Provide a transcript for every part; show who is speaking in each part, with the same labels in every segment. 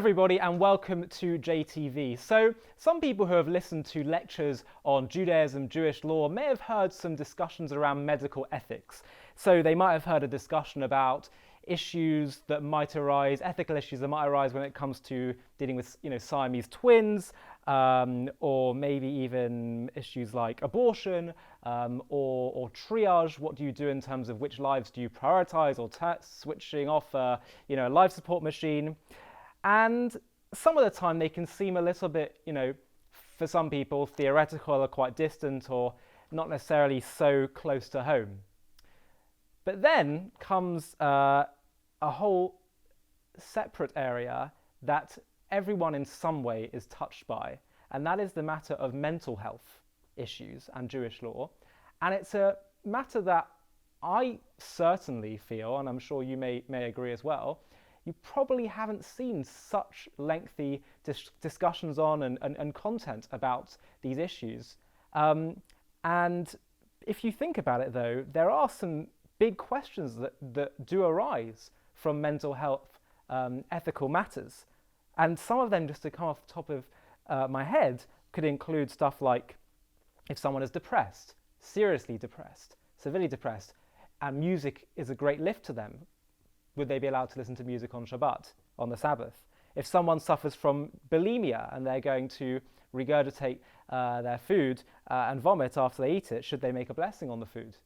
Speaker 1: everybody, and welcome to JTV. So some people who have listened to lectures on Judaism, Jewish law may have heard some discussions around medical ethics. So they might have heard a discussion about issues that might arise, ethical issues that might arise when it comes to dealing with, Siamese twins, or maybe even issues like abortion, or triage. What do you do in terms of which lives do you prioritize, or switching off a life support machine? And some of the time they can seem a little bit, for some people, theoretical or quite distant or not necessarily so close to home. But then comes a whole separate area that everyone in some way is touched by, and that is the matter of mental health issues and Jewish law. And it's a matter that I certainly feel, and I'm sure you may agree as well, you probably haven't seen such lengthy discussions on and content about these issues. And if you think about it, though, there are some big questions that do arise from mental health ethical matters. And some of them, just to come off the top of my head, could include stuff like if someone is depressed, seriously depressed, severely depressed, and music is a great lift to them, would they be allowed to listen to music on Shabbat, on the Sabbath? If someone suffers from bulimia and they're going to regurgitate their food and vomit after they eat it, should they make a blessing on the food?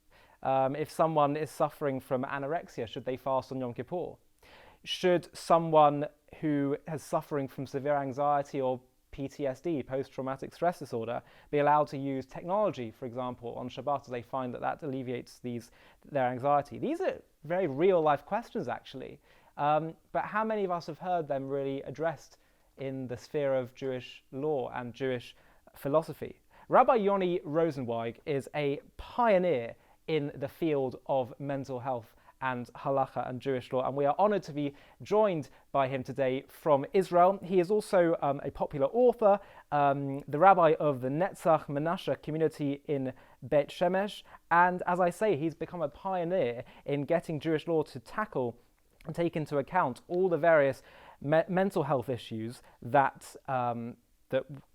Speaker 1: If someone is suffering from anorexia, should they fast on Yom Kippur? Should someone who is suffering from severe anxiety or PTSD, post-traumatic stress disorder, be allowed to use technology, for example, on Shabbat, as they find that alleviates their anxiety? These are very real-life questions, actually. But how many of us have heard them really addressed in the sphere of Jewish law and Jewish philosophy? Rabbi Yoni Rosenweig is a pioneer in the field of mental health and Halacha and Jewish law, and we are honored to be joined by him today from Israel. He is also a popular author, the rabbi of the Netzach Menashe community in Beit Shemesh, and as I say, he's become a pioneer in getting Jewish law to tackle and take into account all the various mental health issues that can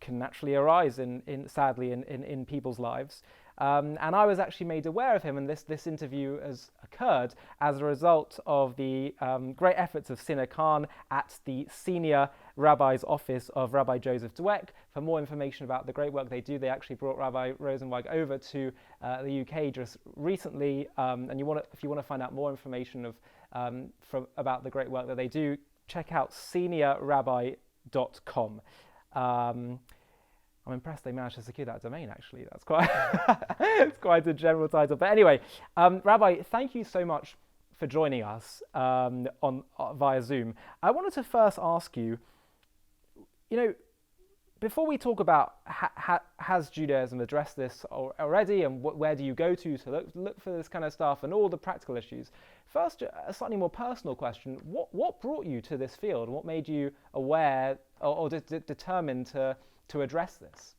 Speaker 1: naturally arise sadly in people's lives. And I was actually made aware of him, and this interview has occurred as a result of the great efforts of Sina Khan at the Senior Rabbi's Office of Rabbi Joseph Dweck. For more information about the great work they do, they actually brought Rabbi Rosensweig over to the UK just recently. And if you want to find out more information about the great work that they do, check out seniorrabbi.com. I'm impressed they managed to secure that domain, actually. That's quite it's quite a general title. But anyway, Rabbi, thank you so much for joining us via Zoom. I wanted to first ask you, before we talk about has Judaism addressed this already, and where do you go to look for this kind of stuff and all the practical issues. First, a slightly more personal question. What brought you to this field? What made you aware or determined to address this?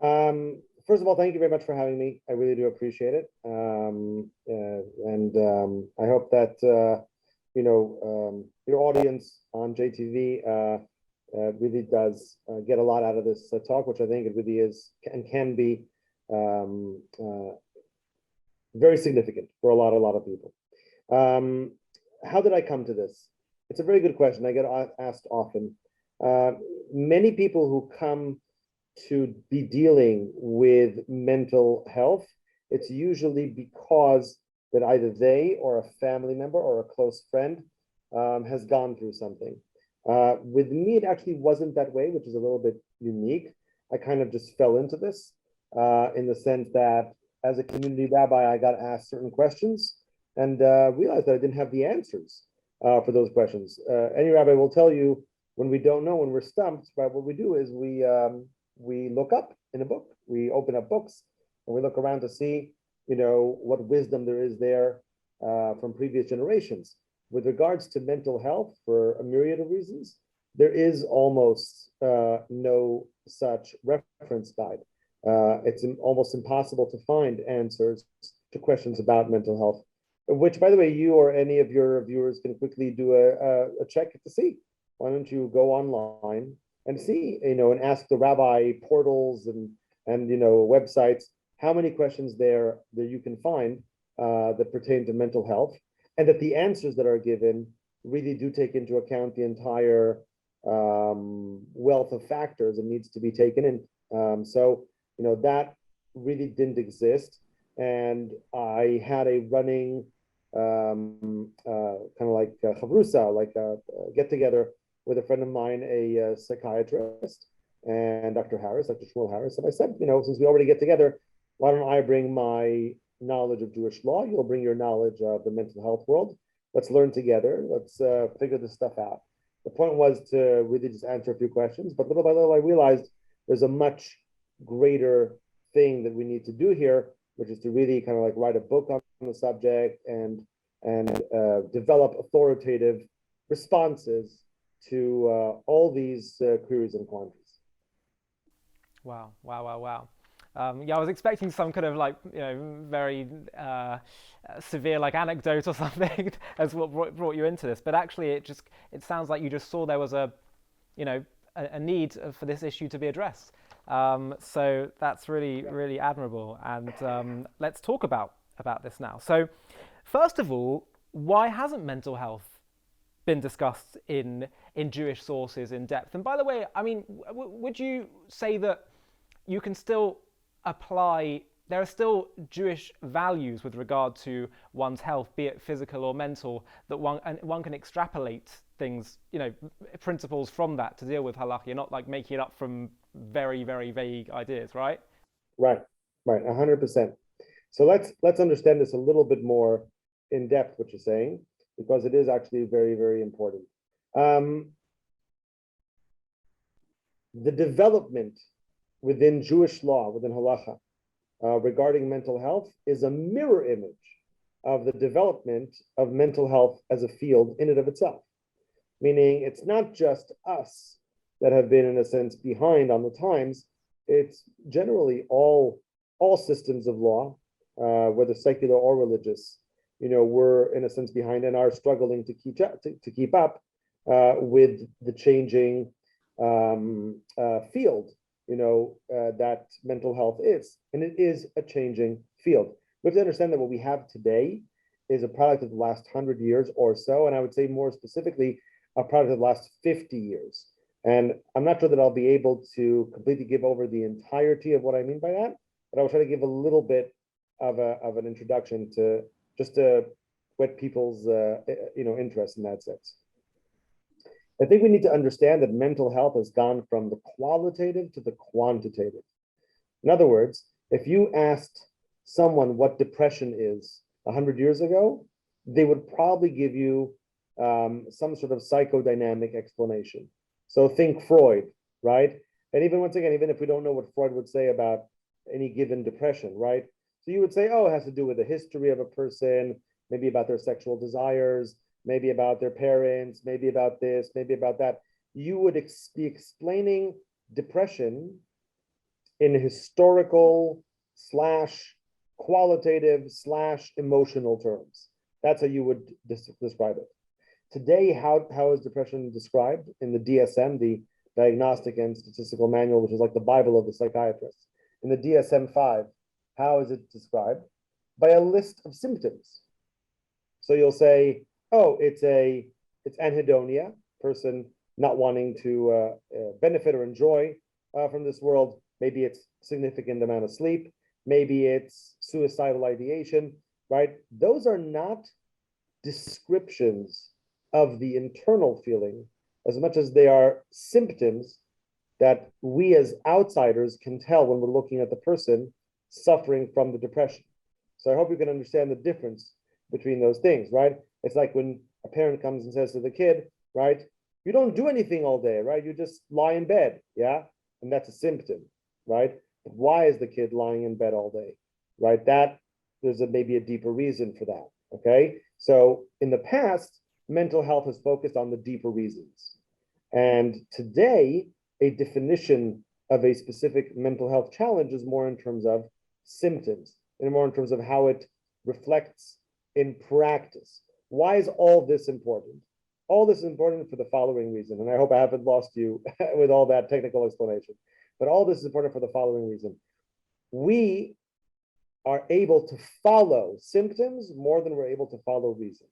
Speaker 2: First of all, thank you very much for having me. I really do appreciate it. And I hope that, your audience on JTV really does get a lot out of this talk, which I think it really is and can be very significant for a lot of people. How did I come to this? It's a very good question. I get asked often. Many people who come to be dealing with mental health, it's usually because that either they or a family member or a close friend has gone through something. With me, it actually wasn't that way, which is a little bit unique. I kind of just fell into this in the sense that as a community rabbi, I got asked certain questions and realized that I didn't have the answers for those questions. Any rabbi will tell you, when we don't know, when we're stumped, right, what we do is we look up in a book. We open up books and we look around to see, what wisdom there is there from previous generations. With regards to mental health, for a myriad of reasons, there is almost no such reference guide. It's almost impossible to find answers to questions about mental health, which, by the way, you or any of your viewers can quickly do a check to see. why don't you go online and see, and ask the rabbi portals and websites how many questions there that you can find that pertain to mental health, and that the answers that are given really do take into account the entire wealth of factors that needs to be taken in. So that really didn't exist, and I had a running kind of like chavrusa, like a get together with a friend of mine, a psychiatrist, and Dr. Shmuel Harris, and I said, since we already get together, why don't I bring my knowledge of Jewish law? You'll bring your knowledge of the mental health world. Let's learn together. Let's figure this stuff out. The point was to really just answer a few questions, but little by little, I realized there's a much greater thing that we need to do here, which is to really kind of like write a book on the subject and develop authoritative responses to all these queries and quandaries.
Speaker 1: Wow. Yeah, I was expecting some kind of like, very severe like anecdote or something as what brought you into this. But actually, it sounds like you just saw there was a need for this issue to be addressed. So that's really admirable. And let's talk about this now. So first of all, why hasn't mental health been discussed in Jewish sources in depth? And by the way, I mean, would you say that you can still apply, there are still Jewish values with regard to one's health, be it physical or mental, that one can extrapolate things, principles from that to deal with halacha? You're not like making it up from very, very vague ideas, right?
Speaker 2: Right, 100%. So let's understand this a little bit more in depth, what you're saying, because it is actually very, very important. The development within Jewish law, within halacha, regarding mental health is a mirror image of the development of mental health as a field in and of itself. Meaning it's not just us that have been, in a sense, behind on the times. It's generally all systems of law, whether secular or religious, we're in a sense behind and are struggling to keep up with the changing field, that mental health is, and it is a changing field. We have to understand that what we have today is a product of the last 100 years or so, and I would say more specifically, a product of the last 50 years. And I'm not sure that I'll be able to completely give over the entirety of what I mean by that, but I will try to give a little bit of an introduction to just to whet people's interest in that sense. I think we need to understand that mental health has gone from the qualitative to the quantitative. In other words, if you asked someone what depression is 100 years ago, they would probably give you some sort of psychodynamic explanation. So think Freud, right? And even once again, even if we don't know what Freud would say about any given depression, right? So you would say, oh, it has to do with the history of a person, maybe about their sexual desires, maybe about their parents, maybe about this, maybe about that. You would be explaining depression in historical / qualitative / emotional terms. That's how you would describe it. Today, how is depression described in the DSM, the Diagnostic and Statistical Manual, which is like the Bible of the psychiatrist? In the DSM-5, how is it described? By a list of symptoms. So you'll say, oh, it's anhedonia, person not wanting to benefit or enjoy from this world. Maybe it's significant amount of sleep. Maybe it's suicidal ideation, right? Those are not descriptions of the internal feeling as much as they are symptoms that we as outsiders can tell when we're looking at the person suffering from the depression. So I hope you can understand the difference between those things, right? It's like when a parent comes and says to the kid, right, you don't do anything all day, right? You just lie in bed, yeah? And that's a symptom, right? But why is the kid lying in bed all day, right? That there's maybe a deeper reason for that, okay? So in the past, mental health has focused on the deeper reasons. And today, a definition of a specific mental health challenge is more in terms of symptoms and more in terms of how it reflects in practice. Why is all this important? All this is important for the following reason, and I hope I haven't lost you with all that technical explanation. But all this is important for the following reason. We are able to follow symptoms more than we're able to follow reasons.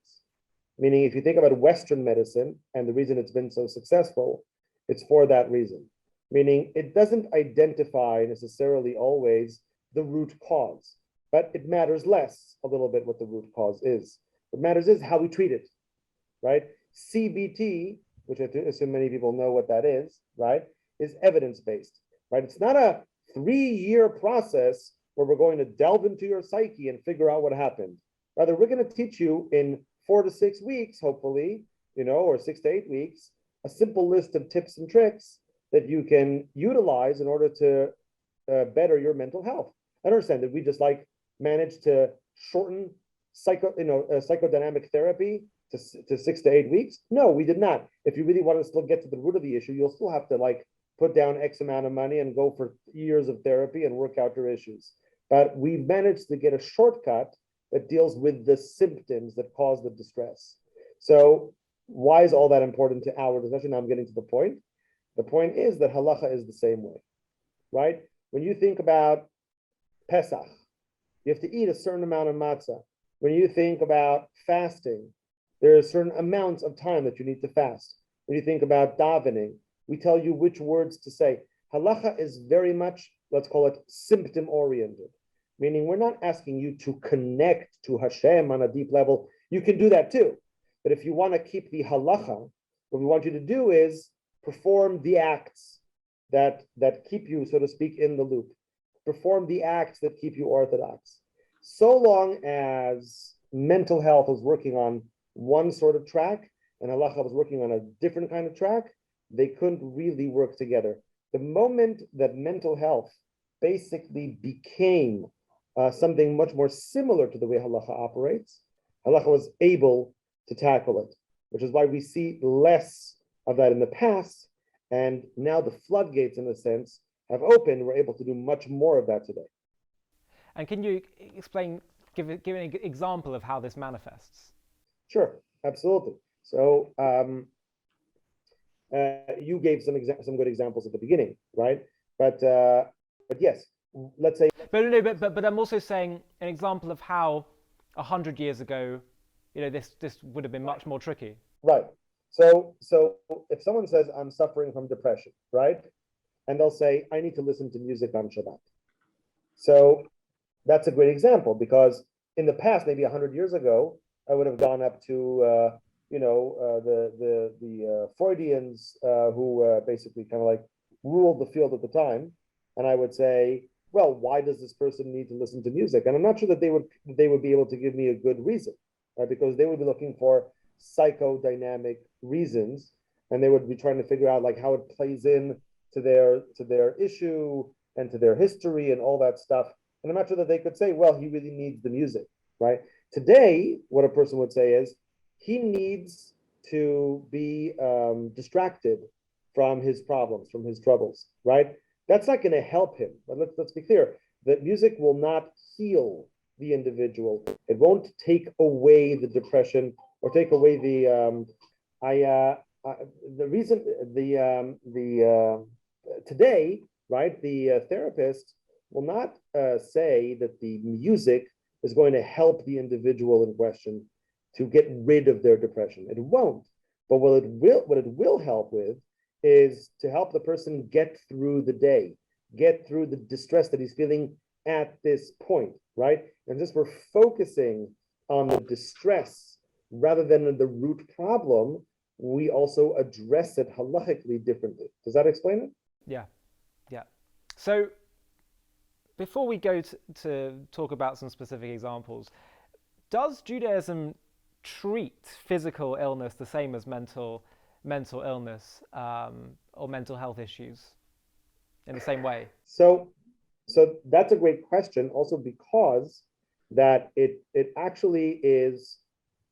Speaker 2: Meaning, if you think about Western medicine and the reason it's been so successful, it's for that reason. Meaning, it doesn't identify necessarily always the root cause, but it matters less a little bit what the root cause is. What matters is how we treat it, right? CBT, which I assume many people know what that is, right, is evidence-based, right? It's not a 3-year process where we're going to delve into your psyche and figure out what happened. Rather, we're going to teach you in 4 to 6 weeks, hopefully, or 6 to 8 weeks, a simple list of tips and tricks that you can utilize in order to better your mental health. I understand that we just managed to shorten psychodynamic therapy to 6 to 8 weeks. No, we did not. If you really want to still get to the root of the issue, you'll still have to put down X amount of money and go for years of therapy and work out your issues. But we managed to get a shortcut that deals with the symptoms that cause the distress. So why is all that important to our discussion? Now I'm getting to the point. The point is that halacha is the same way, right? When you think about Pesach, you have to eat a certain amount of matzah. When you think about fasting, there are certain amounts of time that you need to fast. When you think about davening, we tell you which words to say. Halacha is very much, let's call it, symptom-oriented, meaning we're not asking you to connect to Hashem on a deep level. You can do that too. But if you want to keep the halacha, what we want you to do is perform the acts that keep you, so to speak, in the loop. Perform the acts that keep you orthodox. So long as mental health was working on one sort of track and halacha was working on a different kind of track, they couldn't really work together. The moment that mental health basically became something much more similar to the way halacha operates, halacha was able to tackle it, which is why we see less of that in the past, and now the floodgates, in a sense, have opened. We're able to do much more of that today.
Speaker 1: And can you give an example of how this manifests?
Speaker 2: Sure, absolutely. So you gave some good examples at the beginning, right? But yes, let's say.
Speaker 1: But I'm also saying an example of how 100 years ago, this would have been much more tricky.
Speaker 2: Right. So if someone says I'm suffering from depression, right, and they'll say I need to listen to music on Shabbat. So that's a great example, because in the past, maybe 100 years ago, I would have gone up to the Freudians who basically kind of ruled the field at the time, and I would say, well, why does this person need to listen to music? And I'm not sure that they would be able to give me a good reason, right? Because they would be looking for psychodynamic reasons, and they would be trying to figure out how it plays in to their issue and to their history and all that stuff. And I'm not sure that they could say, well, he really needs the music, right? Today, what a person would say is he needs to be distracted from his problems, from his troubles, right? That's not going to help him. But let's be clear that music will not heal the individual. It won't take away the depression or take away today, right? The therapist will not say that the music is going to help the individual in question to get rid of their depression. It won't. But what it will help with is to help the person get through the day, get through the distress that he's feeling at this point, right? And since we're focusing on the distress rather than the root problem, we also address it halachically differently. Does that explain it?
Speaker 1: Yeah. So before we go to talk about some specific examples, does Judaism treat physical illness the same as mental illness or mental health issues in the same way?
Speaker 2: So that's a great question, also because that it actually is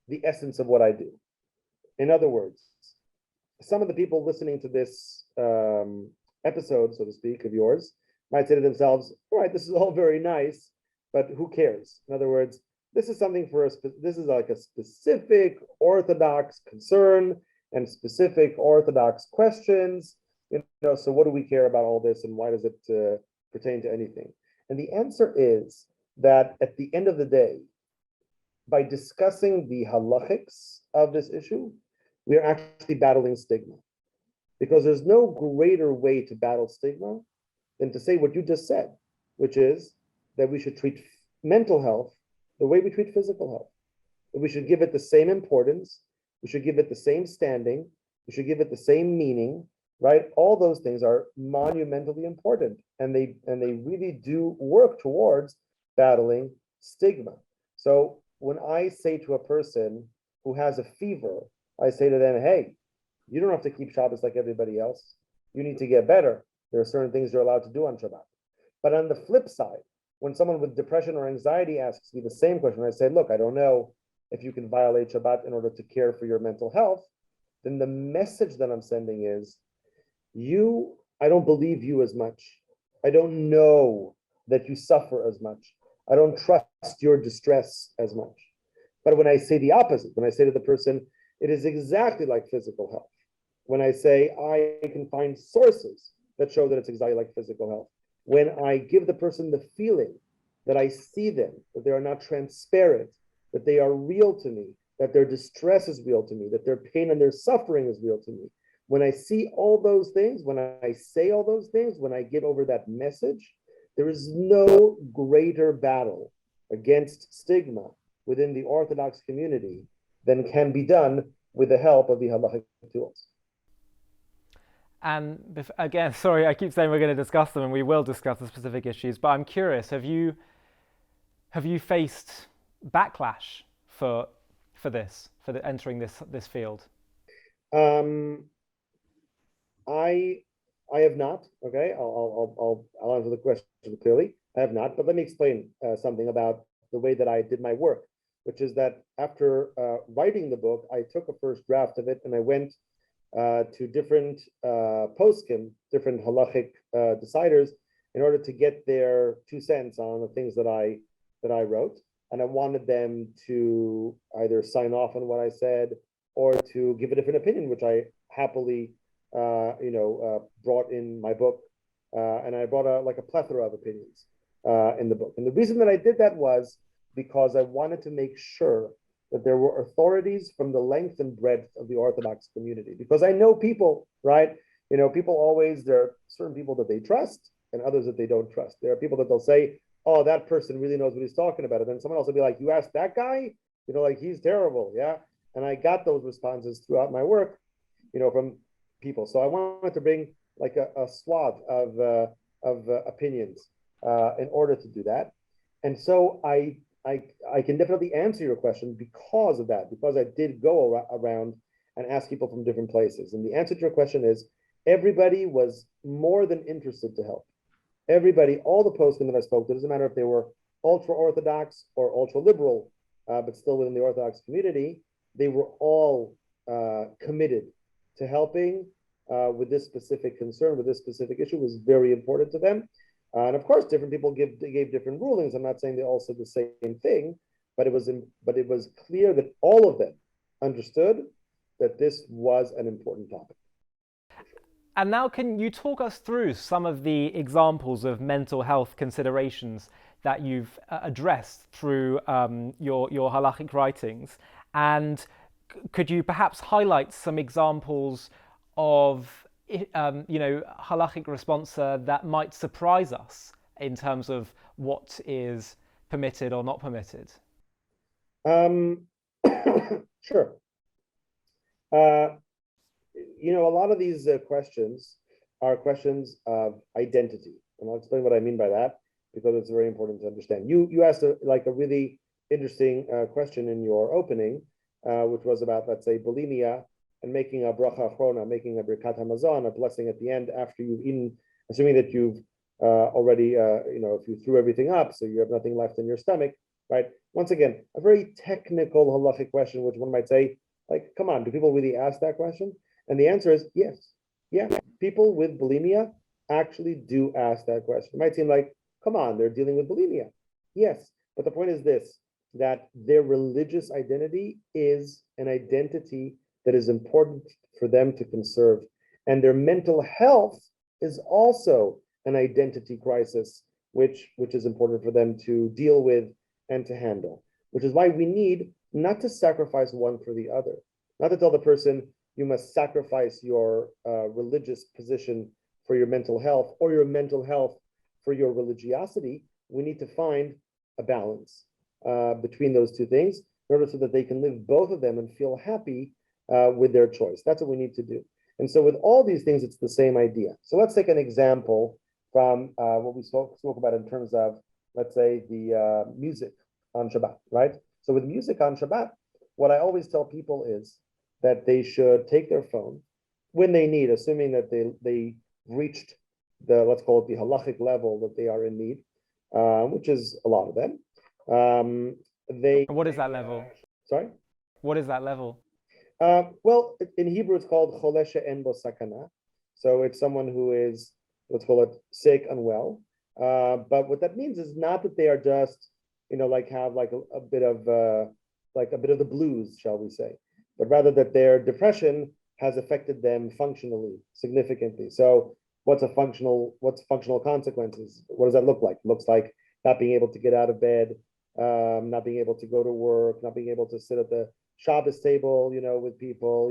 Speaker 2: the essence of what I do. In other words, some of the people listening to this episode, so to speak, of yours, might say to themselves, all right, this is all very nice, but who cares? In other words, this is something this is like a specific Orthodox concern, and specific Orthodox questions. So what do we care about all this, and why does it pertain to anything? And the answer is that at the end of the day, by discussing the halachics of this issue, we are actually battling stigma. Because there's no greater way to battle stigma than to say what you just said, which is that we should treat mental health the way we treat physical health. That we should give it the same importance, we should give it the same standing, we should give it the same meaning, right? All those things are monumentally important, and they really do work towards battling stigma. So when I say to a person who has a fever, I say to them, hey, you don't have to keep Shabbos like everybody else. You need to get better. There are certain things you're allowed to do on Shabbat. But on the flip side, when someone with depression or anxiety asks me the same question, I say, look, I don't know if you can violate Shabbat in order to care for your mental health, then the message that I'm sending is, I don't believe you as much. I don't know that you suffer as much. I don't trust your distress as much. But when I say the opposite, when I say to the person, it is exactly like physical health. When I say I can find sources that show that it's exactly like physical health. When I give the person the feeling that I see them, that they are not transparent, that they are real to me, that their distress is real to me, that their pain and their suffering is real to me. When I see all those things, when I say all those things, when I give over that message, there is no greater battle against stigma within the Orthodox community than can be done with the help of the halachic tools.
Speaker 1: And again, sorry, I keep saying we're going to discuss them, and we will discuss the specific issues, but I'm curious, have you faced backlash for entering this field?
Speaker 2: I have not. Okay, I'll answer the question clearly. I have not, but let me explain something about the way that I did my work, which is that after writing the book, I took a first draft of it and I went to different poskim, different halachic deciders, in order to get their 2 cents on the things that I wrote, and I wanted them to either sign off on what I said or to give a different opinion, which I happily, brought in my book, and I brought a plethora of opinions in the book. And the reason that I did that was because I wanted to make sure that there were authorities from the length and breadth of the Orthodox community. Because I know people, right? People always, there are certain people that they trust and others that they don't trust. There are people that they'll say, oh, that person really knows what he's talking about. And then someone else will be like, you asked that guy? He's terrible, yeah? And I got those responses throughout my work, from people. So I wanted to bring like a swath of opinions in order to do that. And so I can definitely answer your question because of that, because I did go around and ask people from different places. And the answer to your question is everybody was more than interested to help. Everybody, all the posting that I spoke to, it doesn't matter if they were ultra-Orthodox or ultra-liberal, but still within the Orthodox community, they were all committed to helping with this specific concern, with this specific issue. Was very important to them. And of course, different people gave different rulings. I'm not saying they all said the same thing, but it was clear that all of them understood that this was an important topic.
Speaker 1: And now, can you talk us through some of the examples of mental health considerations that you've addressed through your halachic writings? And could you perhaps highlight some examples of halachic responsa that might surprise us in terms of what is permitted or not permitted?
Speaker 2: Sure. A lot of these questions are questions of identity, and I'll explain what I mean by that because it's very important to understand. You asked a really interesting question in your opening, which was about, let's say, bulimia and making a bracha achrona, making a birkat hamazon, a blessing at the end after you've eaten, assuming that you've already, if you threw everything up, so you have nothing left in your stomach, right? Once again, a very technical halachic question, which one might say, like, come on, do people really ask that question? And the answer is yes. Yeah, people with bulimia actually do ask that question. It might seem like, come on, they're dealing with bulimia. Yes, but the point is this, that their religious identity is an identity that is important for them to conserve. And their mental health is also an identity crisis, which is important for them to deal with and to handle, which is why we need not to sacrifice one for the other, not to tell the person you must sacrifice your religious position for your mental health or your mental health for your religiosity. We need to find a balance between those two things in order so that they can live both of them and feel happy with their choice. That's what we need to do. And so with all these things, it's the same idea. So let's take an example from what we spoke about in terms of, let's say, the music on Shabbat, right? So with music on Shabbat, what I always tell people is that they should take their phone when they need, assuming that they reached the, let's call it the halachic level that they are in need, which is a lot of them.
Speaker 1: What is that level?
Speaker 2: Sorry?
Speaker 1: What is that level?
Speaker 2: Well, in Hebrew, it's called choleh she'en bo sakana. So it's someone who is, let's call it, sick, unwell. But what that means is not that they are just, like have like a bit of the blues, shall we say, but rather that their depression has affected them functionally significantly. So what's functional consequences? What does that look like? It looks like not being able to get out of bed, not being able to go to work, not being able to sit at the Shabbos table, with people,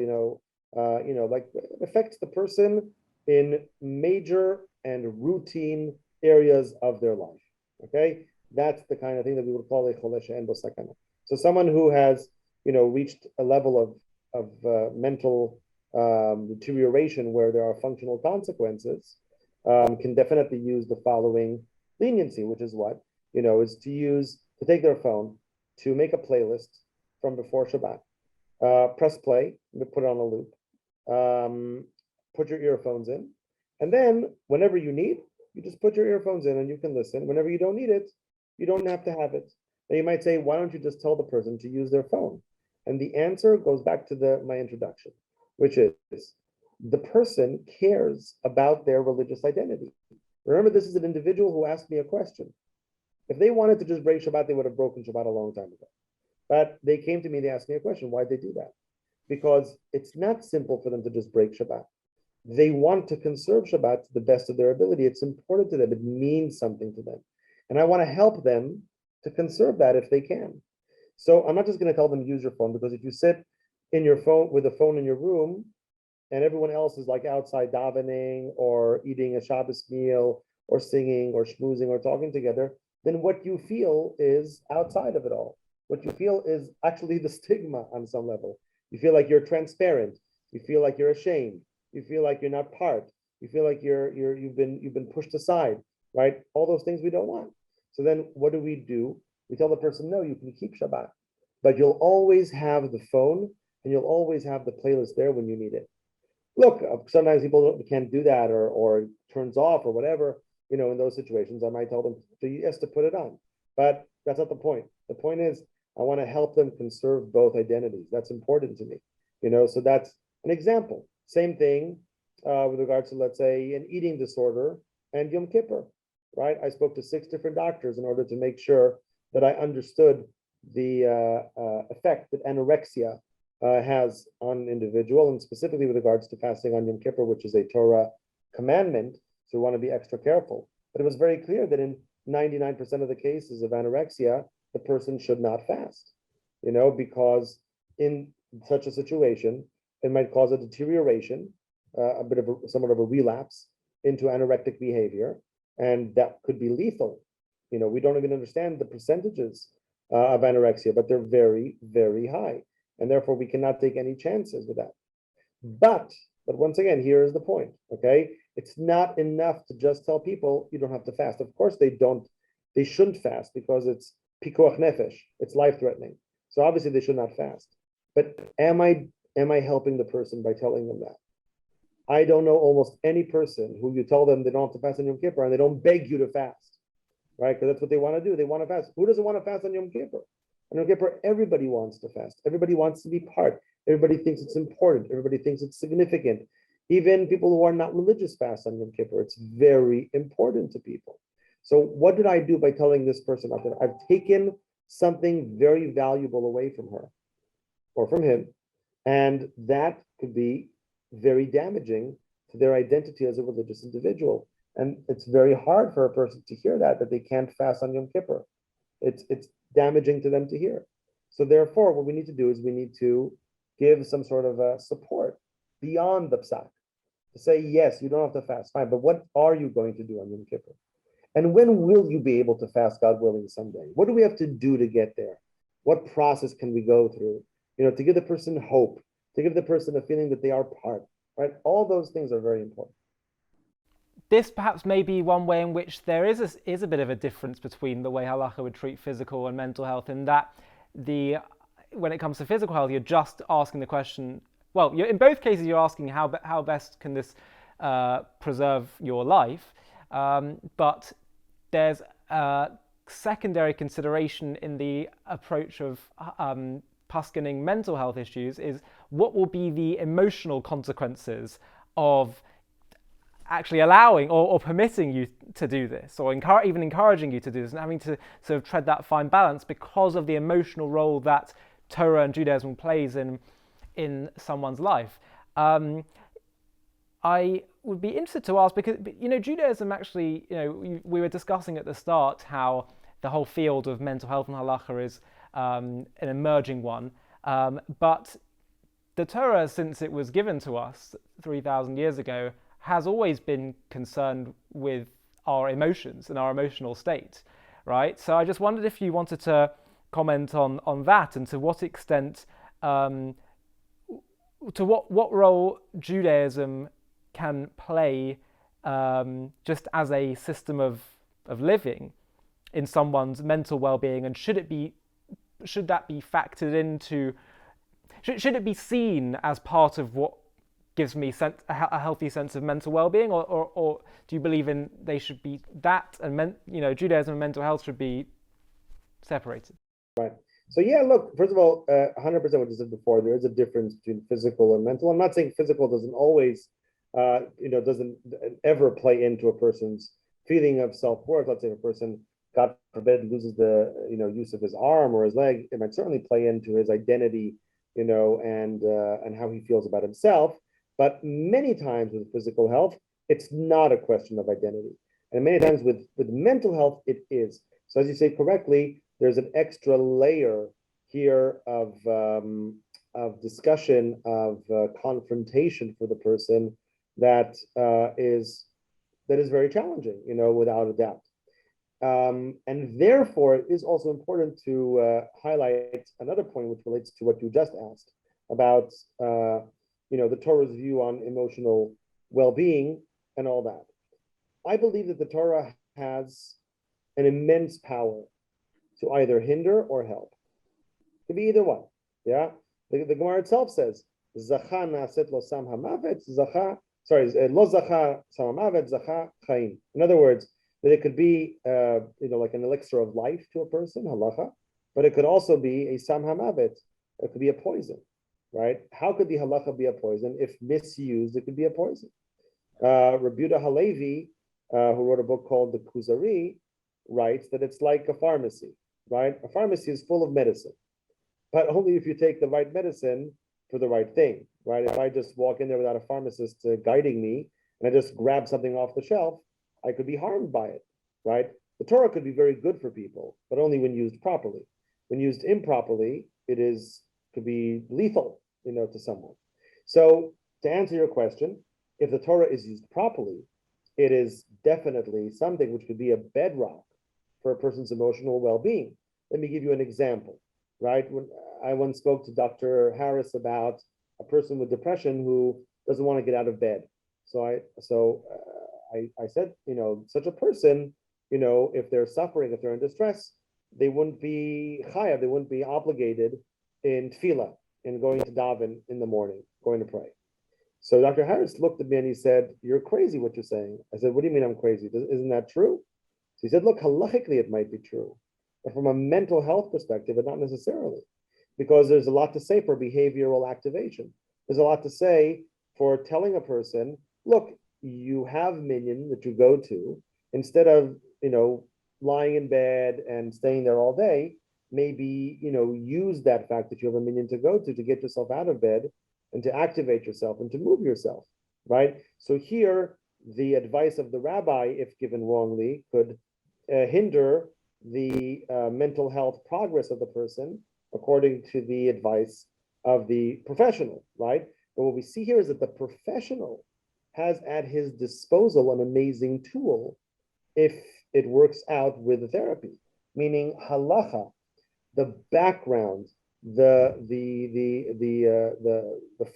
Speaker 2: like it affects the person in major and routine areas of their life. Okay, that's the kind of thing that we would call a choleh she'en bo sakana. So someone who has, reached a level of mental deterioration where there are functional consequences, can definitely use the following leniency, which is what, is to take their phone, to make a playlist from before Shabbat, press play, put it on a loop, put your earphones in, and then whenever you need, you just put your earphones in and you can listen. Whenever you don't need it, you don't have to have it. Now you might say, why don't you just tell the person to use their phone? And the answer goes back to my introduction, which is the person cares about their religious identity. Remember, this is an individual who asked me a question. If they wanted to just break Shabbat, they would have broken Shabbat a long time ago. But they came to me, they asked me a question. Why'd they do that? Because it's not simple for them to just break Shabbat. They want to conserve Shabbat to the best of their ability. It's important to them. It means something to them. And I want to help them to conserve that if they can. So I'm not just going to tell them use your phone, because if you sit in your phone with a phone in your room and everyone else is like outside davening or eating a Shabbos meal or singing or schmoozing or talking together, then what you feel is outside of it all. What you feel is actually the stigma on some level. You feel like you're transparent. You feel like you're ashamed. You feel like you're not part. You feel like you've been pushed aside, right? All those things we don't want. So then what do? We tell the person, no, you can keep Shabbat, but you'll always have the phone and you'll always have the playlist there when you need it. Look, sometimes people can't do that or turns off or whatever, in those situations, I might tell them to put it on, but that's not the point. The point is, I want to help them conserve both identities. That's important to me, so that's an example. Same thing with regards to, let's say, an eating disorder and Yom Kippur, right? I spoke to 6 different doctors in order to make sure that I understood the effect that anorexia has on an individual, and specifically with regards to fasting on Yom Kippur, which is a Torah commandment. So we want to be extra careful. But it was very clear that in 99% of the cases of anorexia, the person should not fast, because in such a situation, it might cause a deterioration, somewhat of a relapse into anorectic behavior, and that could be lethal. We don't even understand the percentages of anorexia, but they're very, very high, and therefore we cannot take any chances with that. But once again, here is the point. Okay, it's not enough to just tell people you don't have to fast. Of course, they shouldn't fast because it's pikuach nefesh. It's life-threatening. So obviously they should not fast. But am I helping the person by telling them that? I don't know almost any person who you tell them they don't have to fast on Yom Kippur and they don't beg you to fast, right? Because that's what they want to do. They want to fast. Who doesn't want to fast on Yom Kippur? On Yom Kippur, everybody wants to fast. Everybody wants to be part. Everybody thinks it's important. Everybody thinks it's significant. Even people who are not religious fast on Yom Kippur. It's very important to people. So what did I do by telling this person out there? I've taken something very valuable away from her or from him, And that could be very damaging to their identity as a religious individual. And it's very hard for a person to hear that they can't fast on Yom Kippur. It's damaging to them to hear. So therefore, what we need to do is we need to give some sort of support beyond the psak to say, yes, you don't have to fast, fine, but what are you going to do on Yom Kippur? And when will you be able to fast, God willing, someday? What do we have to do to get there? What process can we go through? To give the person hope, to give the person a feeling that they are part, right? All those things are very important.
Speaker 1: This perhaps may be one way in which there is a bit of a difference between the way Halacha would treat physical and mental health, in that when it comes to physical health, you're just asking the question, well, in both cases you're asking how best can this preserve your life, but there's a secondary consideration in the approach of paskening mental health issues, is what will be the emotional consequences of actually allowing or permitting you to do this, or even encouraging you to do this, and having to sort of tread that fine balance because of the emotional role that Torah and Judaism plays in someone's life. I would be interested to ask, because Judaism actually, we were discussing at the start how the whole field of mental health and halacha is an emerging one, but the Torah, since it was given to us 3,000 years ago, has always been concerned with our emotions and our emotional state, right? So I just wondered if you wanted to comment on that, and to what extent, to what role Judaism can play just as a system of living in someone's mental well-being, and should that be factored into, should it be seen as part of what gives me a healthy sense of mental well-being, or do you believe in they should be that, and Judaism and mental health should be separated?
Speaker 2: Right. So yeah, look, first of all, 100% what you said before, there is a difference between physical and mental. I'm not saying physical doesn't always, doesn't ever play into a person's feeling of self-worth. Let's say if a person, God forbid, loses the use of his arm or his leg, it might certainly play into his identity, and how he feels about himself. But many times with physical health, it's not a question of identity. And many times with mental health, it is. So as you say correctly, there's an extra layer here of discussion, of confrontation for the person that is very challenging, without a doubt. And therefore, it is also important to highlight another point which relates to what you just asked about the Torah's view on emotional well-being and all that. I believe that the Torah has an immense power to either hinder or help. It could be either one. Yeah, the Gemara itself says, "Zacha naset lo sam hamavet, zacha." Sorry, lo zacha sam hamavet, zacha chaim. In other words, that it could be like an elixir of life to a person, halacha, but it could also be a sam hamavet. It could be a poison. Right? How could the halacha be a poison? If misused, it could be a poison. Rabbi Yehuda Halevi, who wrote a book called The Kuzari, writes that it's like a pharmacy, right? A pharmacy is full of medicine, but only if you take the right medicine for the right thing, right? If I just walk in there without a pharmacist guiding me, and I just grab something off the shelf, I could be harmed by it, right? The Torah could be very good for people, but only when used properly. When used improperly, could be lethal, to someone. So to answer your question, if the Torah is used properly, it is definitely something which could be a bedrock for a person's emotional well-being. Let me give you an example, right? When I once spoke to Dr. Harris about a person with depression who doesn't want to get out of bed. So I said, such a person, if they're suffering, if they're in distress, they wouldn't be chayav, they wouldn't be obligated in tefillah, in going to daven in the morning, going to pray. So Dr. Harris looked at me and he said, "You're crazy what you're saying." I said, "What do you mean I'm crazy? Isn't that true?" So he said, "Look, halachically it might be true, but from a mental health perspective, not necessarily, because there's a lot to say for behavioral activation. There's a lot to say for telling a person, look, you have minyan that you go to, instead of, lying in bed and staying there all day, maybe, use that fact that you have a minyan to go to get yourself out of bed and to activate yourself and to move yourself, right? So here, the advice of the rabbi, if given wrongly, could hinder the mental health progress of the person according to the advice of the professional, right? But what we see here is that the professional has at his disposal an amazing tool if it works out with the therapy, meaning halacha, the background, the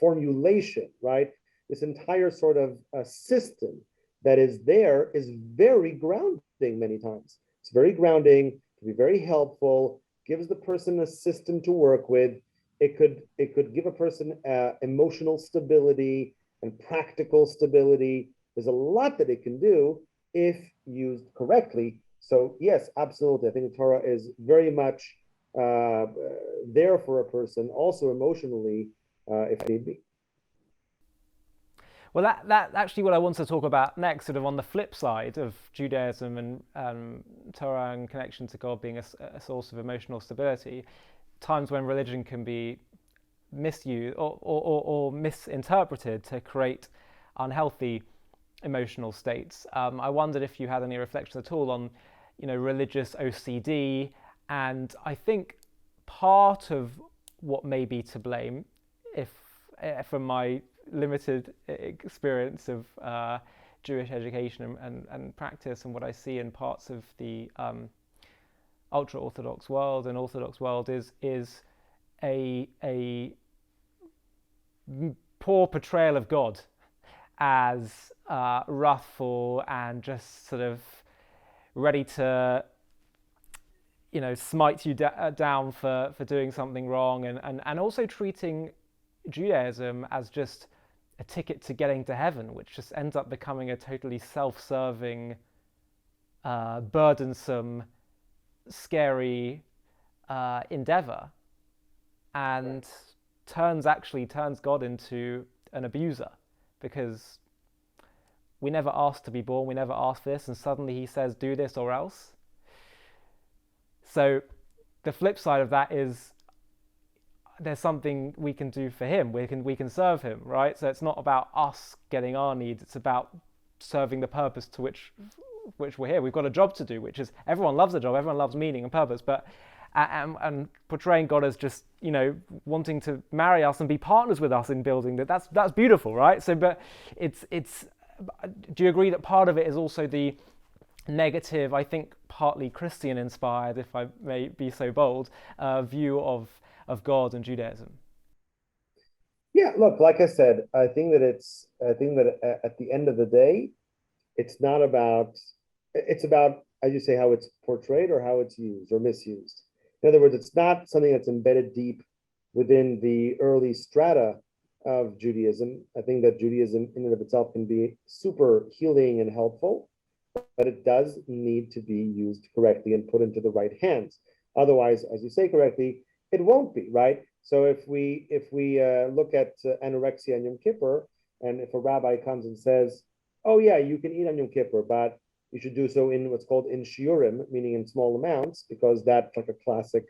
Speaker 2: formulation, right? This entire sort of system that is there is very grounding many times. It's very grounding, to be very helpful, gives the person a system to work with. It could give a person emotional stability and practical stability. There's a lot that it can do if used correctly. So yes, absolutely. I think the Torah is very much there for a person, also emotionally, if need be.
Speaker 1: Well, that actually what I want to talk about next, sort of on the flip side of Judaism and Torah and connection to God being a source of emotional stability, times when religion can be misused or misinterpreted to create unhealthy emotional states. I wondered if you had any reflections at all on, religious OCD, and I think part of what may be to blame, if from my limited experience of Jewish education and practice, and what I see in parts of the ultra-Orthodox world and Orthodox world, is a poor portrayal of God as wrathful and just sort of ready to smite you down for doing something wrong, and also treating Judaism as just a ticket to getting to heaven, which just ends up becoming a totally self-serving, burdensome, scary endeavor, and turns God into an abuser, because we never asked to be born, we never asked this, and suddenly he says, do this or else. So the flip side of that is there's something we can do for him. We can serve him, right? So it's not about us getting our needs. It's about serving the purpose to which we're here. We've got a job to do, which is, everyone loves a job, everyone loves meaning and purpose, but and portraying God as just wanting to marry us and be partners with us in building that's beautiful, right? So, but it's. Do you agree that part of it is also the negative, I think partly Christian inspired, if I may be so bold, view of God and Judaism?
Speaker 2: Yeah, look, like I said, I think that at the end of the day, it's about, as you say, how it's portrayed or how it's used or misused. In other words, it's not something that's embedded deep within the early strata of Judaism. I think that Judaism in and of itself can be super healing and helpful, but it does need to be used correctly and put into the right hands. Otherwise, as you say correctly, it won't be, right? So if we look at anorexia and Yom Kippur, and if a rabbi comes and says, oh yeah, you can eat on Yom Kippur, but you should do so in what's called in shiurim, meaning in small amounts, because that's like a classic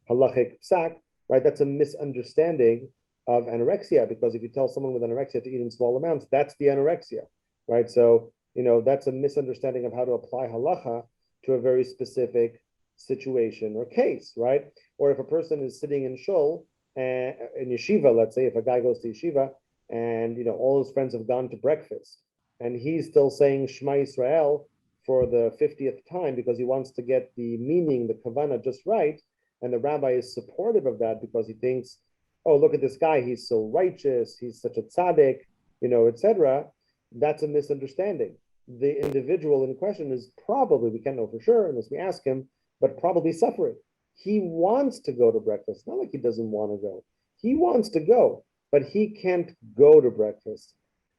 Speaker 2: halachic psak, right? That's a misunderstanding of anorexia, because if you tell someone with anorexia to eat in small amounts, that's the anorexia, right? So, that's a misunderstanding of how to apply halacha to a very specific situation or case, right? Or if a person is sitting in shul, in yeshiva, let's say, if a guy goes to yeshiva and, all his friends have gone to breakfast and he's still saying Shema Yisrael for the 50th time because he wants to get the meaning, the kavanah just right, and the rabbi is supportive of that because he thinks, oh, look at this guy, he's so righteous, he's such a tzaddik, etc. That's a misunderstanding. The individual in question is probably, we can't know for sure unless we ask him, but probably suffering. He wants to go to breakfast. Not like he doesn't want to go. He wants to go, but he can't go to breakfast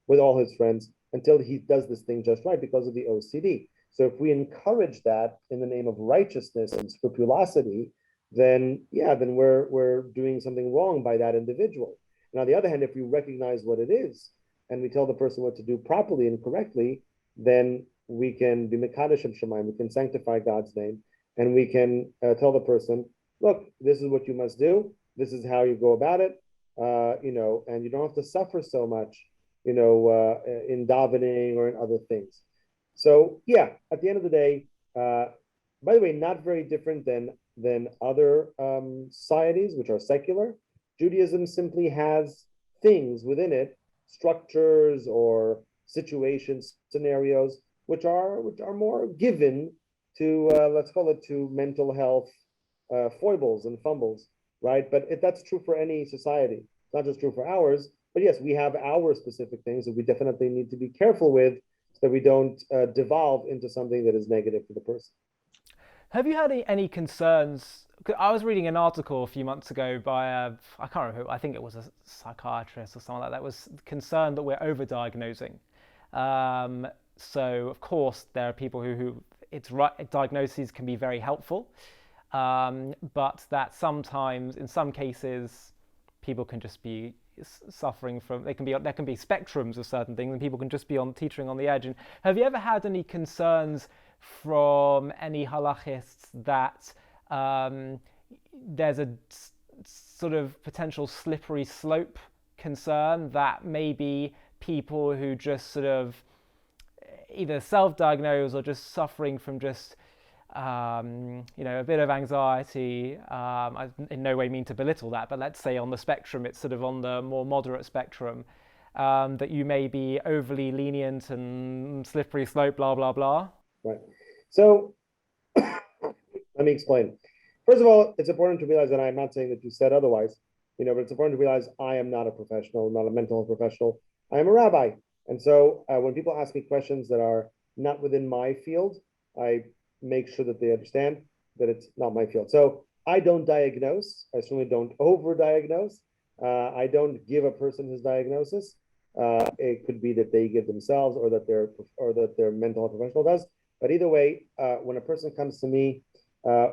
Speaker 2: with all his friends until he does this thing just right because of the OCD. So if we encourage that in the name of righteousness and scrupulosity, then we're doing something wrong by that individual. And on the other hand, if we recognize what it is and we tell the person what to do properly and correctly, then we can be Mekadosh Shem Shemaim, we can sanctify God's name, and we can tell the person, look, this is what you must do. This is how you go about it. And you don't have to suffer so much, in davening or in other things. So yeah, at the end of the day, by the way, not very different than other societies which are secular. Judaism simply has things within it, structures or situations, scenarios, which are more given to let's call it to mental health foibles and fumbles, right? But that's true for any society. It's not just true for ours. But yes, we have our specific things that we definitely need to be careful with, so that we don't devolve into something that is negative for the person.
Speaker 1: Have you had any concerns? 'Cause I was reading an article a few months ago by I can't remember who, I think it was a psychiatrist or someone like that, was concerned that we're overdiagnosing. So of course there are people who it's right, diagnoses can be very helpful, but that sometimes in some cases people can just be suffering from, there can be spectrums of certain things, and people can just be teetering on the edge. And have you ever had any concerns from any halachists that there's a sort of potential slippery slope concern, that maybe people who just sort of either self-diagnose or just suffering from just a bit of anxiety. I in no way mean to belittle that, but let's say on the spectrum, it's sort of on the more moderate spectrum, that you may be overly lenient and slippery slope, blah, blah, blah.
Speaker 2: Right. So let me explain. First of all, it's important to realize that I'm not saying that you said otherwise, but it's important to realize I am not a professional, not a mental health professional. I am a rabbi. And so when people ask me questions that are not within my field, I make sure that they understand that it's not my field. So I don't diagnose. I certainly don't overdiagnose. I don't give a person his diagnosis. It could be that they give themselves, or that their mental health professional does. But either way, when a person comes to me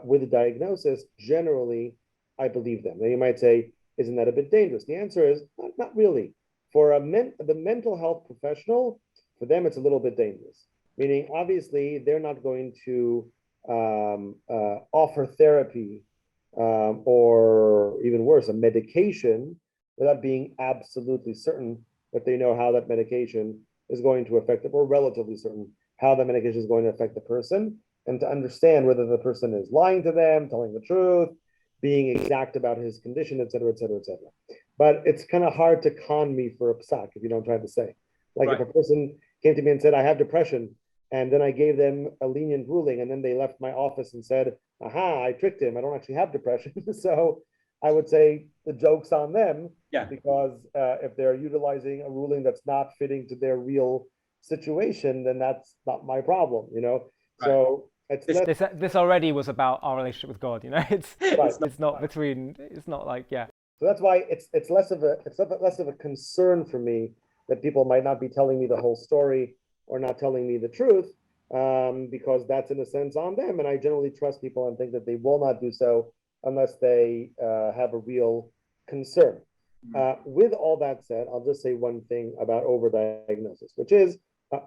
Speaker 2: with a diagnosis, generally I believe them. Now you might say, isn't that a bit dangerous? The answer is not really. For the mental health professional, for them it's a little bit dangerous. Meaning, obviously, they're not going to offer therapy or even worse, a medication, without being absolutely certain that they know how that medication is going to affect them, or relatively certain how that medication is going to affect the person, and to understand whether the person is lying to them, telling the truth, being exact about his condition, et cetera, et cetera, et cetera. But it's kind of hard to con me for a psak, if you know what I'm trying to say. Like right. If a person came to me and said, I have depression, and then I gave them a lenient ruling, and then they left my office and said, aha, I tricked him, I don't actually have depression. So I would say the joke's on them, because if they're utilizing a ruling that's not fitting to their real situation, then that's not my problem, Right. So
Speaker 1: this already was about our relationship with God, It's
Speaker 2: right.
Speaker 1: it's not between. It's not like
Speaker 2: So that's why it's less of a concern for me that people might not be telling me the whole story or not telling me the truth, because that's in a sense on them, and I generally trust people and think that they will not do so unless they have a real concern. With all that said, I'll just say one thing about overdiagnosis, which is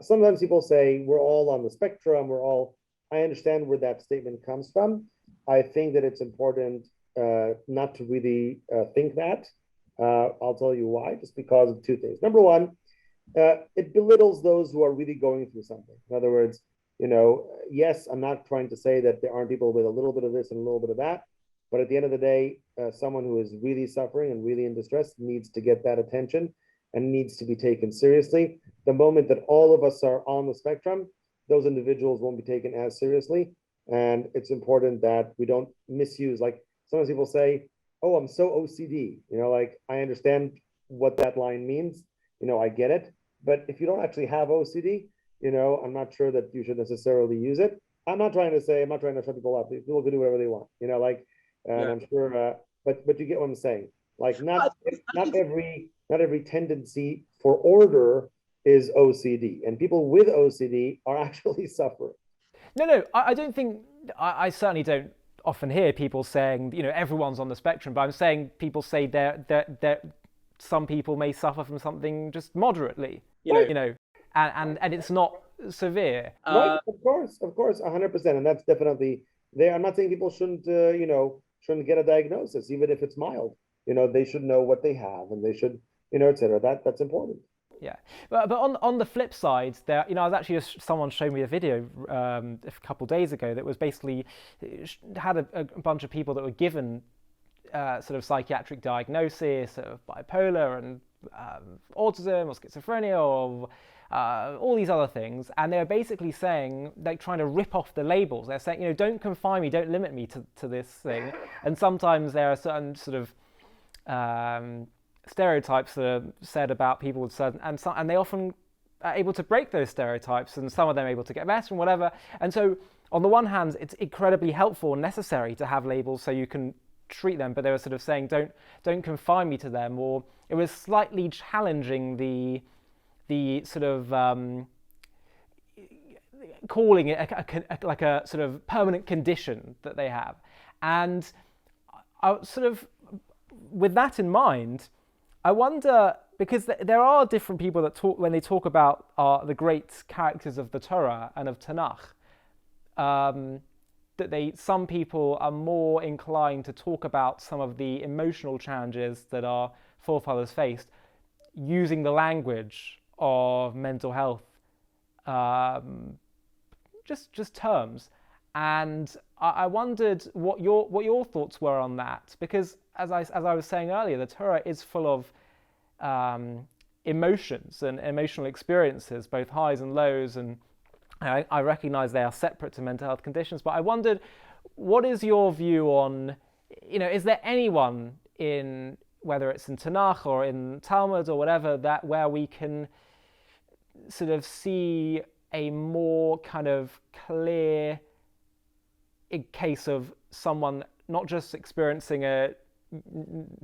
Speaker 2: sometimes people say we're all on the spectrum, I understand where that statement comes from. I think that it's important not to really think that. I'll tell you why, just because of two things. Number one, it belittles those who are really going through something. In other words, yes, I'm not trying to say that there aren't people with a little bit of this and a little bit of that, but at the end of the day, someone who is really suffering and really in distress needs to get that attention and needs to be taken seriously. The moment that all of us are on the spectrum, those individuals won't be taken as seriously. And it's important that we don't misuse, like sometimes people say, oh, I'm so OCD, like I understand what that line means, I get it. But if you don't actually have OCD, I'm not sure that you should necessarily use it. I'm not trying to shut people up. People can do whatever they want, I'm sure, but you get what I'm saying. Like not every tendency for order is OCD, and people with OCD are actually suffering.
Speaker 1: No, I don't think, I certainly don't often hear people saying, everyone's on the spectrum, but I'm saying people say that some people may suffer from something just moderately, and it's not severe.
Speaker 2: Right, of course, 100%, and that's definitely there. I'm not saying people shouldn't shouldn't get a diagnosis, even if it's mild. They should know what they have, and they should, et cetera. That's important.
Speaker 1: Yeah, but on the flip side, there, I was actually someone showed me a video a couple of days ago that was basically had a bunch of people that were given sort of psychiatric diagnosis of bipolar and autism or schizophrenia or all these other things, and they were basically saying, like, trying to rip off the labels. They're saying, don't confine me, don't limit me to this thing. And sometimes there are certain sort of stereotypes that are said about people with certain, and they often are able to break those stereotypes, and some of them are able to get better and whatever. And so, on the one hand, it's incredibly helpful and necessary to have labels so you can treat them, but they were sort of saying, don't confine me to them, or it was slightly challenging the sort of calling it like a sort of permanent condition that they have. And I sort of, with that in mind, I wonder, because there are different people that talk, when they talk about the great characters of the Torah and of Tanakh, that some people are more inclined to talk about some of the emotional challenges that our forefathers faced using the language of mental health, just terms. And I wondered what your thoughts were on that, because as I was saying earlier, the Torah is full of emotions and emotional experiences, both highs and lows, and I recognize they are separate to mental health conditions. But I wondered, what is your view on, is there anyone in, whether it's in Tanakh or in Talmud or whatever, that where we can sort of see a more kind of clear case of someone not just experiencing a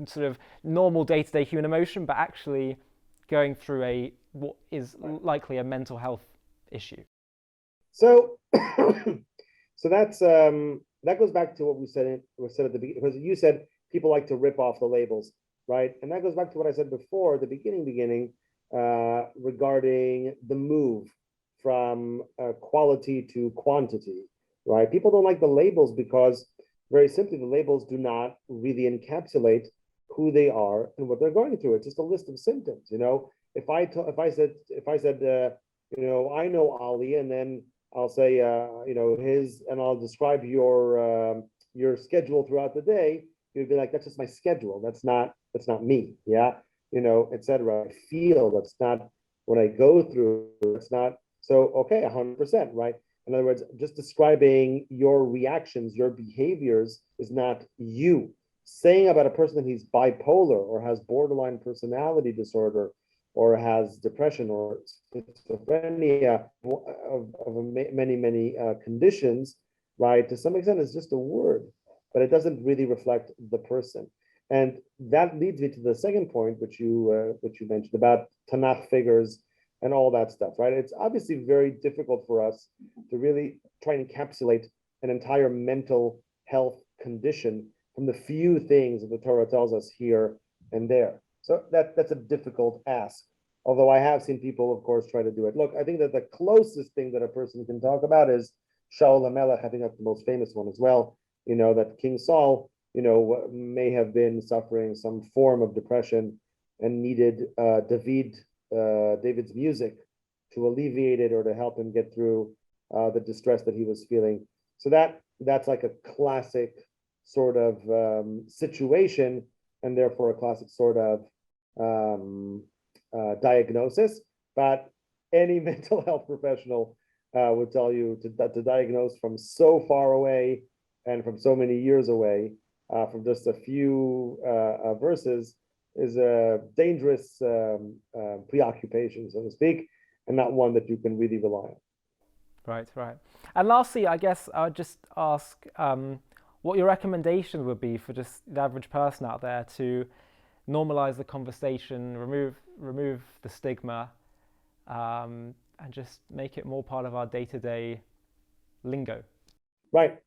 Speaker 1: sort of normal day-to-day human emotion, but actually going through what is likely a mental health issue?
Speaker 2: So, so that goes back to what we said at the beginning, because you said people like to rip off the labels, right? And that goes back to what I said before, the beginning, regarding the move from quality to quantity, right? People don't like the labels because, very simply, the labels do not really encapsulate who they are and what they're going through. It's just a list of symptoms. If I said, I know Ollie, and then I'll say, and I'll describe your schedule throughout the day, you'd be like, that's just my schedule. That's not me. Yeah. Etc. I feel that's not what I go through. It's not. So, okay, 100%, right? In other words, just describing your reactions, your behaviors is not you. Saying about a person that he's bipolar or has borderline personality disorder or has depression or schizophrenia of many conditions, right, to some extent is just a word, but it doesn't really reflect the person. And that leads me to the second point, which you mentioned about Tanakh figures and all that stuff, right? It's obviously very difficult for us to really try and encapsulate an entire mental health condition from the few things that the Torah tells us here and there. So that's a difficult ask. Although I have seen people, of course, try to do it. Look, I think that the closest thing that a person can talk about is Shaul HaMelech. I think that's the most famous one as well. That King Saul, may have been suffering some form of depression and needed David's music to alleviate it or to help him get through the distress that he was feeling. So that's like a classic sort of situation, and therefore a classic sort of diagnosis. But any mental health professional would tell you to diagnose from so far away and from so many years away, from just a few verses, is a dangerous preoccupation, so to speak, and not one that you can really rely on.
Speaker 1: Right. And lastly, I guess I would just ask what your recommendation would be for just the average person out there to normalize the conversation, remove the stigma, and just make it more part of our day-to-day lingo. Right.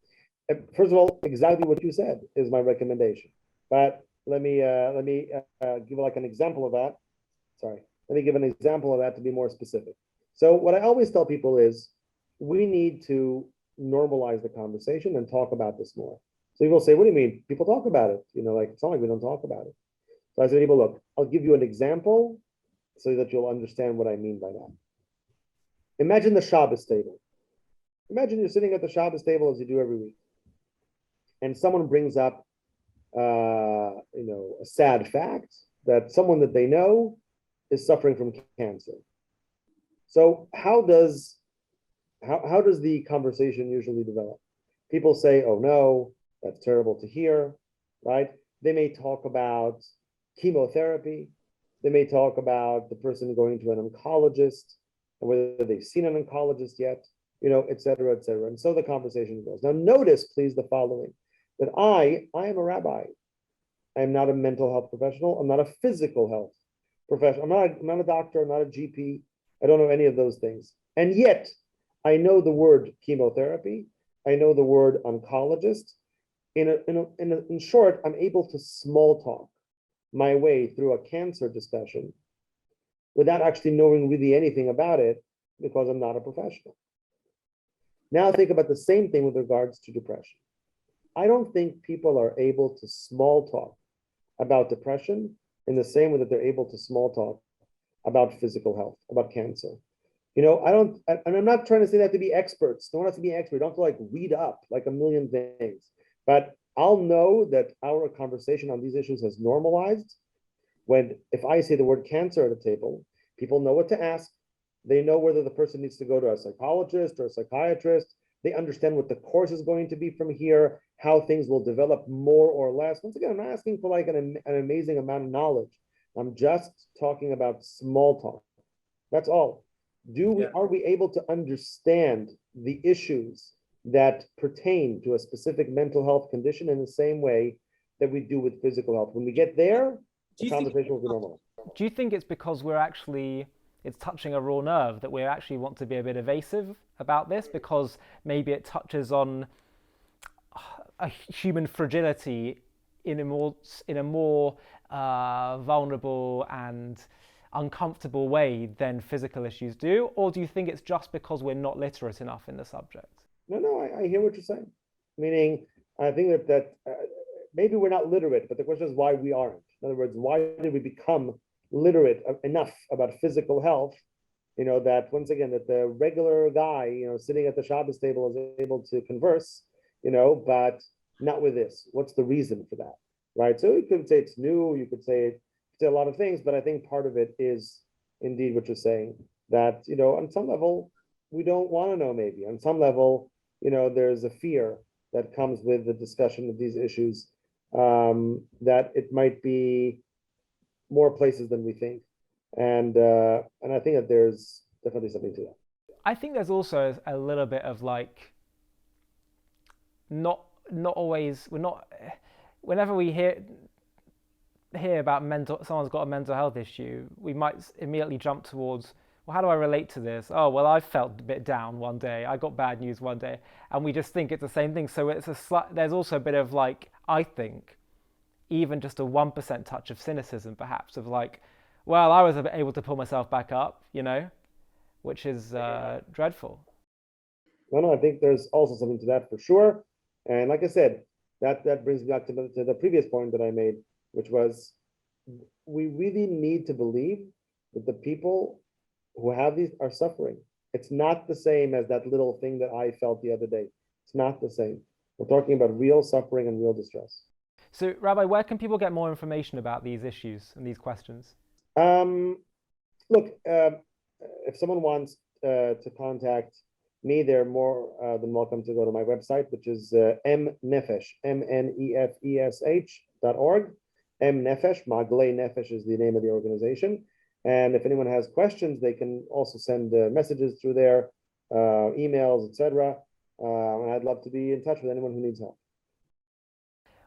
Speaker 2: First of all, exactly what you said is my recommendation. But let me give like an example of that. Let me give an example of that to be more specific. So what I always tell people is we need to normalize the conversation and talk about this more. So people say, what do you mean? People talk about it. Like, it's not like we don't talk about it. So I said, people, look, I'll give you an example so that you'll understand what I mean by that. Imagine the Shabbos table. Imagine you're sitting at the Shabbos table as you do every week, and someone brings up, a sad fact that someone that they know is suffering from cancer. So how does the conversation usually develop? People say, "Oh no, that's terrible to hear," right? They may talk about chemotherapy. They may talk about the person going to an oncologist and whether they've seen an oncologist yet, et cetera, et cetera. And so the conversation goes. Now, notice, please, the following, that I am a rabbi. I am not a mental health professional. I'm not a physical health professional. I'm not a doctor. I'm not a GP. I don't know any of those things. And yet, I know the word chemotherapy. I know the word oncologist. In short, I'm able to small talk my way through a cancer discussion without actually knowing really anything about it because I'm not a professional. Now think about the same thing with regards to depression. I don't think people are able to small talk about depression in the same way that they're able to small talk about physical health, about cancer. And I'm not trying to say that to be experts. Don't have to be expert. Don't have to like read up like a million things. But I'll know that our conversation on these issues has normalized when, if I say the word cancer at a table, people know what to ask. They know whether the person needs to go to a psychologist or a psychiatrist. They understand what the course is going to be from here, how things will develop more or less. Once again, I'm not asking for like an amazing amount of knowledge. I'm just talking about small talk. That's all. Are we able to understand the issues that pertain to a specific mental health condition in the same way that we do with physical health? When we get there, the conversation will be normal.
Speaker 1: Do you think it's because it's touching a raw nerve that we actually want to be a bit evasive about this, because maybe it touches on a human fragility in a more vulnerable and uncomfortable way than physical issues do? Or do you think it's just because we're not literate enough in the subject?
Speaker 2: No, I hear what you're saying. Meaning, I think that maybe we're not literate, but the question is why we aren't. In other words, why did we become literate enough about physical health, that once again, that the regular guy, sitting at the Shabbos table is able to converse, but not with this. What's the reason for that, right? So you could say it's new, you could say a lot of things, but I think part of it is indeed what you're saying, that, on some level, we don't want to know maybe. On some level, there's a fear that comes with the discussion of these issues, that it might be more places than we think. And I think that there's definitely something to that.
Speaker 1: I think there's also a little bit of like, not always, whenever we hear about someone's got a mental health issue, we might immediately jump towards, well, how do I relate to this? Oh, well, I felt a bit down one day. I got bad news one day. And we just think it's the same thing. So there's also a bit of like, I think, even just a 1% touch of cynicism, perhaps, of like, well, I was able to pull myself back up, which is dreadful.
Speaker 2: No, I think there's also something to that for sure. And like I said, that brings me back to the previous point that I made, which was we really need to believe that the people who have these are suffering. It's not the same as that little thing that I felt the other day. It's not the same. We're talking about real suffering and real distress.
Speaker 1: So, Rabbi, where can people get more information about these issues and these questions?
Speaker 2: Look, if someone wants to contact me, they're more than welcome to go to my website, which is mnefesh, mnefesh.org. Mnefesh, Maglei Nefesh is the name of the organization. And if anyone has questions, they can also send messages through there, emails, etc. And I'd love to be in touch with anyone who needs help.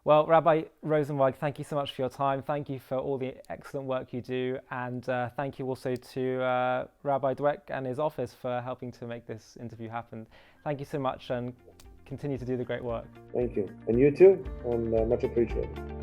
Speaker 1: Well, Rabbi Rosenweig, thank you so much for your time. Thank you for all the excellent work you do. And thank you also to Rabbi Dweck and his office for helping to make this interview happen. Thank you so much, and continue to do the great work.
Speaker 2: Thank you. And you too, and much appreciated.